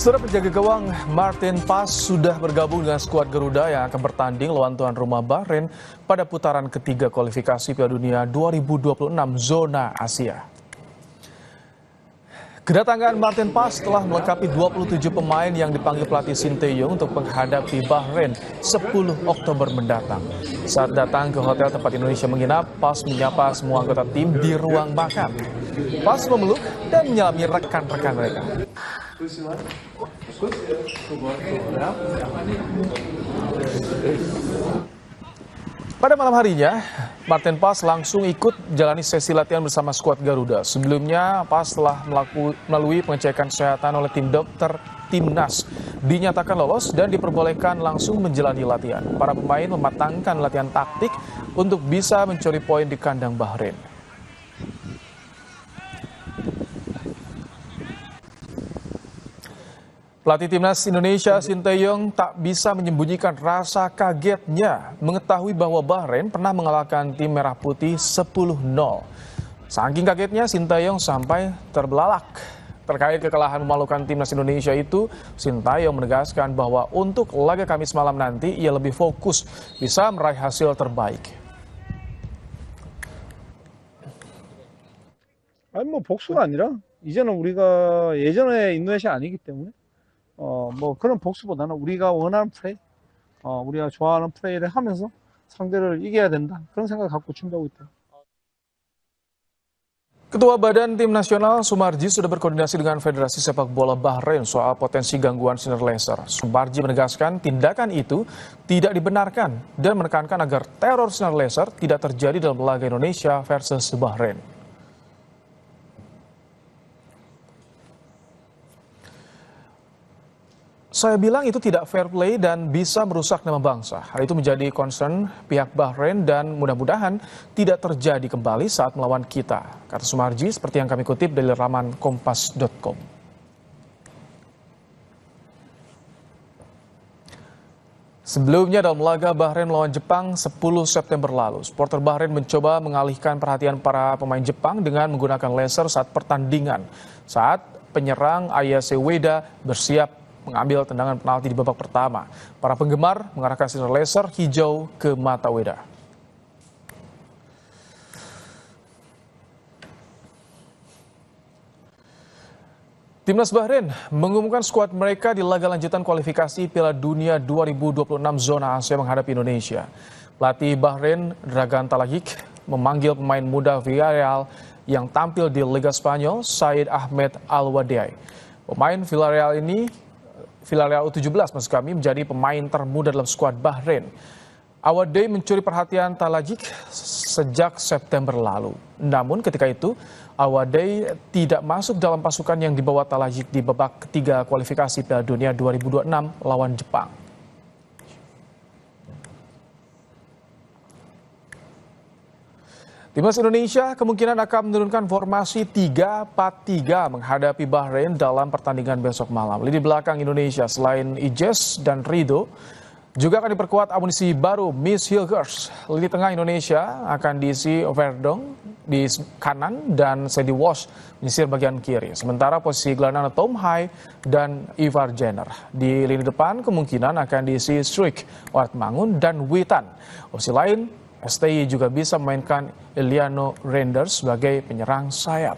Saudara penjaga gawang Martin Paes sudah bergabung dengan skuad Garuda yang akan bertanding lawan tuan rumah Bahrain pada putaran ketiga kualifikasi Piala Dunia 2026 zona Asia. Kedatangan Martin Paes telah melengkapi 27 pemain yang dipanggil pelatih Sinteyong untuk menghadapi Bahrain 10 Oktober mendatang. Saat datang ke hotel tempat Indonesia menginap, Paes menyapa semua anggota tim di ruang makan. Paes memeluk dan menyalami rekan-rekan mereka. Pada malam harinya, Martin Paes langsung ikut jalani sesi latihan bersama skuad Garuda. Sebelumnya, Paes telah melalui pengecekan kesehatan oleh tim dokter timnas, dinyatakan lolos dan diperbolehkan langsung menjalani latihan. Para pemain mematangkan latihan taktik untuk bisa mencuri poin di kandang Bahrain. Pelatih timnas Indonesia Sinteyong tak bisa menyembunyikan rasa kagetnya mengetahui bahwa Bahrain pernah mengalahkan tim Merah Putih 10-0. Saking kagetnya Sinteyong sampai terbelalak. Terkait kekalahan memalukan timnas Indonesia itu, Sinteyong menegaskan bahwa untuk laga Kamis malam nanti ia lebih fokus bisa meraih hasil terbaik. 아니 뭐 복수가 아니라 이제는 우리가 예전에 인도네시아 아니기 때문에 뭐 그런 복수보다는 우리가 원하는 플레이, 우리가 좋아하는 플레이를 하면서 상대를 이겨야 된다. 그런 생각 갖고 준비하고 있다. Ketua Badan Tim Nasional Sumarji sudah berkoordinasi dengan Federasi Sepak Bola Bahrain soal potensi gangguan sinar laser. Sumarji menegaskan tindakan itu tidak dibenarkan dan menekankan agar teror sinar laser tidak terjadi dalam laga Indonesia versus Bahrain. Saya bilang itu tidak fair play dan bisa merusak nama bangsa. Hal itu menjadi concern pihak Bahrain dan mudah-mudahan tidak terjadi kembali saat melawan kita, kata Sumarji seperti yang kami kutip dari laman kompas.com. Sebelumnya dalam laga Bahrain melawan Jepang 10 September lalu, supporter Bahrain mencoba mengalihkan perhatian para pemain Jepang dengan menggunakan laser saat pertandingan. Saat penyerang Ayase Ueda bersiap mengambil tendangan penalti di babak pertama. Para penggemar mengarahkan sinar laser hijau ke mata Ueda. Timnas Bahrain mengumumkan skuad mereka di laga lanjutan kualifikasi Piala Dunia 2026 zona Asia menghadapi Indonesia. Pelatih Bahrain Dragan Talajik memanggil pemain muda Villarreal yang tampil di Liga Spanyol, Said Ahmed Al-Wadai. Pemain Villarreal U17 maksud kami menjadi pemain termuda dalam skuad Bahrain. Al-Wadai mencuri perhatian Talajik sejak September lalu. Namun ketika itu Al-Wadai tidak masuk dalam pasukan yang dibawa Talajik di babak ketiga kualifikasi Piala Dunia 2026 lawan Jepang. Timnas Indonesia kemungkinan akan menurunkan formasi 3-4-3 menghadapi Bahrain dalam pertandingan besok malam. Lini belakang Indonesia selain Ijes dan Rido juga akan diperkuat amunisi baru Miss Hilgers. Lini tengah Indonesia akan diisi Verdong di kanan dan Sandy Walsh menyisir bagian kiri. Sementara posisi gelandang Tom Hai dan Ivar Jenner. Di lini depan kemungkinan akan diisi Struik, Mangun dan Witan. Opsi lain STI juga bisa memainkan Eliano Reinders sebagai penyerang sayap.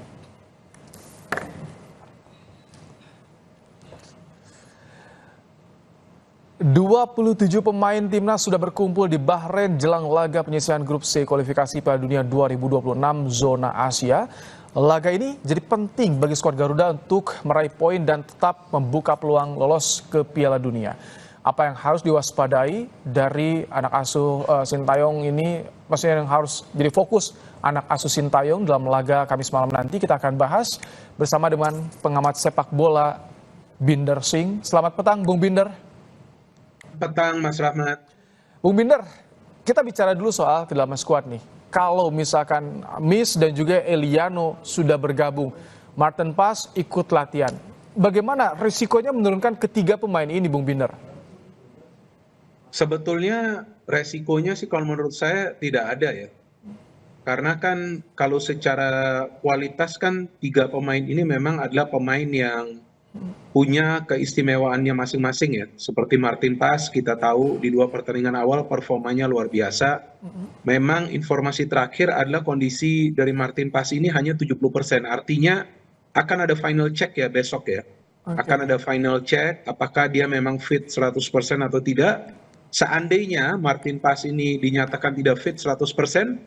...27 pemain timnas sudah berkumpul di Bahrain jelang laga penyisihan grup C kualifikasi Piala Dunia 2026 zona Asia. Laga ini jadi penting bagi skuad Garuda untuk meraih poin dan tetap membuka peluang lolos ke Piala Dunia. Apa yang harus diwaspadai dari anak asuh Sinteyong ini, maksudnya yang harus jadi fokus anak asuh Sinteyong dalam laga Kamis malam nanti, kita akan bahas bersama dengan pengamat sepak bola Binder Singh. Selamat petang Bung Binder. Petang Mas Rahmat. Bung Binder, kita bicara dulu soal kedalaman skuad nih. Kalau misalkan Miss dan juga Eliano sudah bergabung, Martin Paes ikut latihan. Bagaimana risikonya menurunkan ketiga pemain ini Bung Binder? Sebetulnya resikonya sih kalau menurut saya tidak ada ya. Karena kan kalau secara kualitas kan tiga pemain ini memang adalah pemain yang punya keistimewaannya masing-masing ya. Seperti Martin Paes, kita tahu di 2 pertandingan awal performanya luar biasa. Memang informasi terakhir adalah kondisi dari Martin Paes ini hanya 70%. Artinya akan ada final check ya besok ya. Akan ada final check apakah dia memang fit 100% atau tidak. Seandainya Martin Paes ini dinyatakan tidak fit 100%,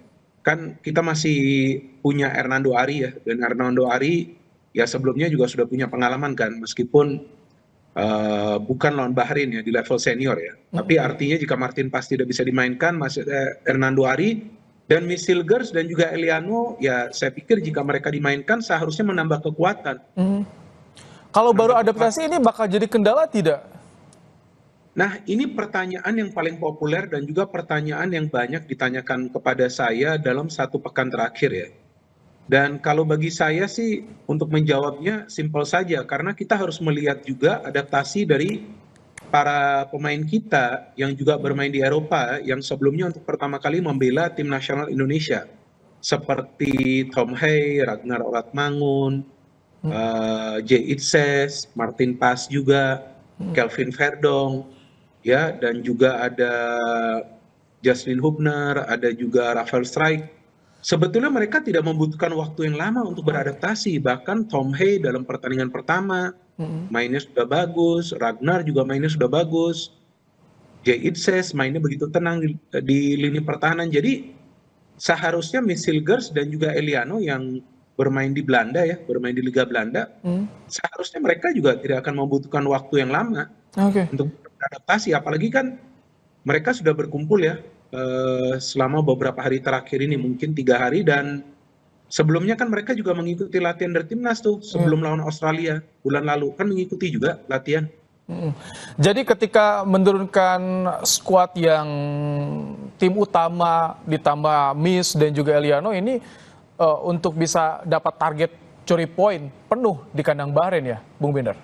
kan kita masih punya Hernando Ari ya. Dan Hernando Ari ya sebelumnya juga sudah punya pengalaman kan, meskipun bukan lawan Bahrain ya di level senior ya. Tapi artinya jika Martin Paes tidak bisa dimainkan, masih ada Hernando Ari dan Misilgers dan juga Eliano, ya saya pikir jika mereka dimainkan seharusnya menambah kekuatan. Kalau baru adaptasi ini bakal jadi kendala tidak? Nah, ini pertanyaan yang paling populer dan juga pertanyaan yang banyak ditanyakan kepada saya dalam 1 pekan terakhir ya. Dan kalau bagi saya sih untuk menjawabnya simpel saja, karena kita harus melihat juga adaptasi dari para pemain kita yang juga bermain di Eropa yang sebelumnya untuk pertama kali membela tim nasional Indonesia. Seperti Tom Hey, Ragnar Oratmangun, Jay Itzes, Martin Paes juga, Kelvin Verdong, ya, dan juga ada Jaslyn Hubner, ada juga Rafael Strijk. Sebetulnya mereka tidak membutuhkan waktu yang lama untuk beradaptasi. Bahkan Tom Hey dalam pertandingan pertama mainnya sudah bagus, Ragnar juga mainnya sudah bagus, Jay Itzes mainnya begitu tenang di lini pertahanan. Jadi seharusnya Misilgers dan juga Eliano yang bermain di Belanda ya, bermain di Liga Belanda, seharusnya mereka juga tidak akan membutuhkan waktu yang lama untuk beradaptasi. Apalagi kan mereka sudah berkumpul ya selama beberapa hari terakhir ini, mungkin 3 hari, dan sebelumnya kan mereka juga mengikuti latihan dari timnas tuh sebelum lawan Australia bulan lalu, kan mengikuti juga latihan. Jadi ketika menurunkan skuad yang tim utama ditambah Miss dan juga Eliano ini untuk bisa dapat target curi poin penuh di kandang Bahrain ya, Bung Binder?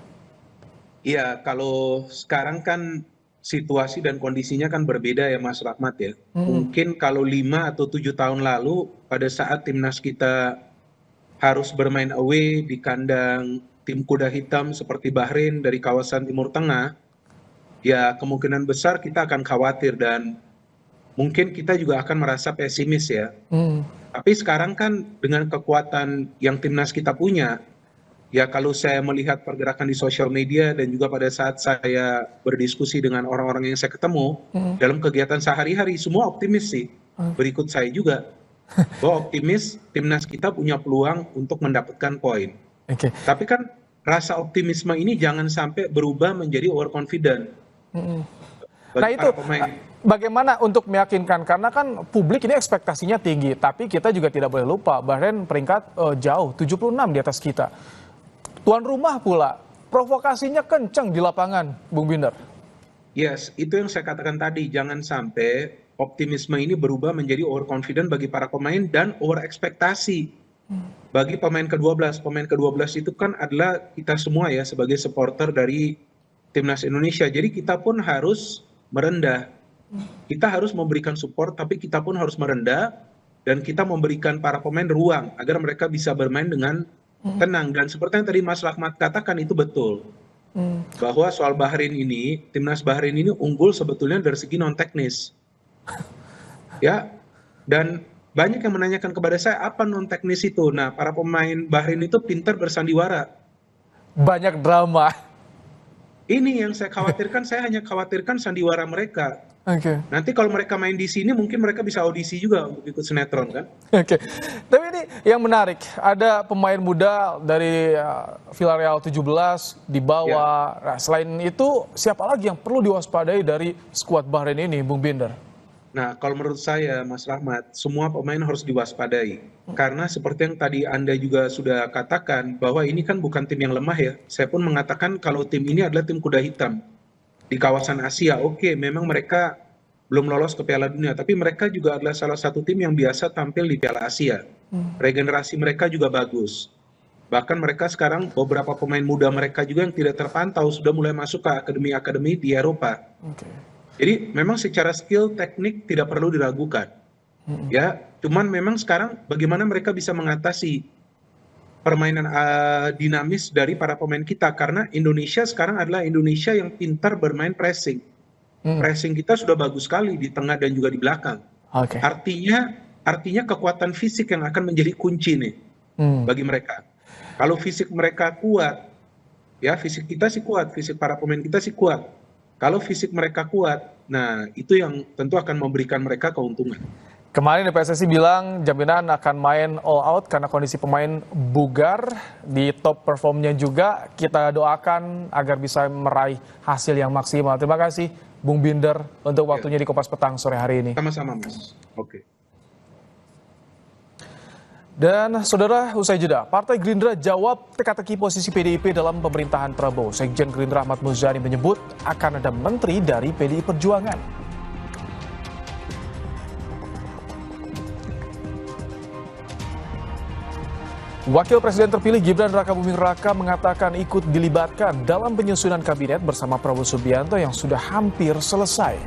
Iya, kalau sekarang kan situasi dan kondisinya kan berbeda ya Mas Rahmat ya. Mungkin kalau 5 atau 7 tahun lalu pada saat timnas kita harus bermain away di kandang tim kuda hitam seperti Bahrain dari kawasan Timur Tengah, ya kemungkinan besar kita akan khawatir dan mungkin kita juga akan merasa pesimis ya. Tapi sekarang kan dengan kekuatan yang timnas kita punya, ya kalau saya melihat pergerakan di sosial media dan juga pada saat saya berdiskusi dengan orang-orang yang saya ketemu dalam kegiatan sehari-hari, semua optimis sih. Berikut saya juga, bahwa optimis timnas kita punya peluang untuk mendapatkan poin. Tapi kan rasa optimisme ini jangan sampai berubah menjadi overconfident. Nah itu bagaimana untuk meyakinkan, karena kan publik ini ekspektasinya tinggi, tapi kita juga tidak boleh lupa Bahrain peringkat jauh 76 di atas kita. Tuan rumah pula, provokasinya kencang di lapangan, Bung Binder. Yes, itu yang saya katakan tadi, jangan sampai optimisme ini berubah menjadi overconfident bagi para pemain dan over ekspektasi bagi pemain ke-12. Pemain ke-12 itu kan adalah kita semua ya sebagai supporter dari timnas Indonesia. Jadi kita pun harus merendah. Kita harus memberikan support, tapi kita pun harus merendah dan kita memberikan para pemain ruang agar mereka bisa bermain dengan tenang. Dan seperti yang tadi Mas Rahmat katakan itu betul. Bahwa soal Bahrain ini, timnas Bahrain ini unggul sebetulnya dari segi non teknis. Ya. Dan banyak yang menanyakan kepada saya apa non teknis itu. Nah, para pemain Bahrain itu pintar bersandiwara. Banyak drama. Ini yang saya khawatirkan, saya hanya khawatirkan sandiwara mereka. Nanti kalau mereka main di sini mungkin mereka bisa audisi juga untuk ikut sinetron kan. Tapi ini yang menarik, ada pemain muda dari Villarreal 17 dibawa. Nah, selain itu siapa lagi yang perlu diwaspadai dari skuad Bahrain ini, Bung Binder? Nah, kalau menurut saya Mas Rahmat, semua pemain harus diwaspadai. Karena seperti yang tadi Anda juga sudah katakan, bahwa ini kan bukan tim yang lemah ya. Saya pun mengatakan kalau tim ini adalah tim kuda hitam. Di kawasan Asia, oke, memang mereka belum lolos ke Piala Dunia, tapi mereka juga adalah salah satu tim yang biasa tampil di Piala Asia. Regenerasi mereka juga bagus. Bahkan mereka sekarang beberapa pemain muda mereka juga yang tidak terpantau sudah mulai masuk ke akademi-akademi di Eropa. Jadi memang secara skill teknik tidak perlu diragukan. Ya, cuman memang sekarang bagaimana mereka bisa mengatasi permainan dinamis dari para pemain kita, karena Indonesia sekarang adalah Indonesia yang pintar bermain pressing. Pressing kita sudah bagus sekali di tengah dan juga di belakang. Oke. Artinya kekuatan fisik yang akan menjadi kunci nih bagi mereka. Kalau fisik mereka kuat, ya fisik kita sih kuat, fisik para pemain kita sih kuat. Kalau fisik mereka kuat, nah itu yang tentu akan memberikan mereka keuntungan. Kemarin di PSSI bilang jaminan akan main all out karena kondisi pemain bugar, di top performnya juga. Kita doakan agar bisa meraih hasil yang maksimal. Terima kasih Bung Binder untuk waktunya di Kompas Petang sore hari ini. Sama-sama Mas. Oke. Dan saudara, usai jeda, Partai Gerindra jawab teka-teki posisi PDIP dalam pemerintahan Prabowo. Sekjen Gerindra Ahmad Muzani menyebut akan ada menteri dari PDI Perjuangan. Wakil Presiden terpilih Gibran Rakabuming Raka mengatakan ikut dilibatkan dalam penyusunan kabinet bersama Prabowo Subianto yang sudah hampir selesai.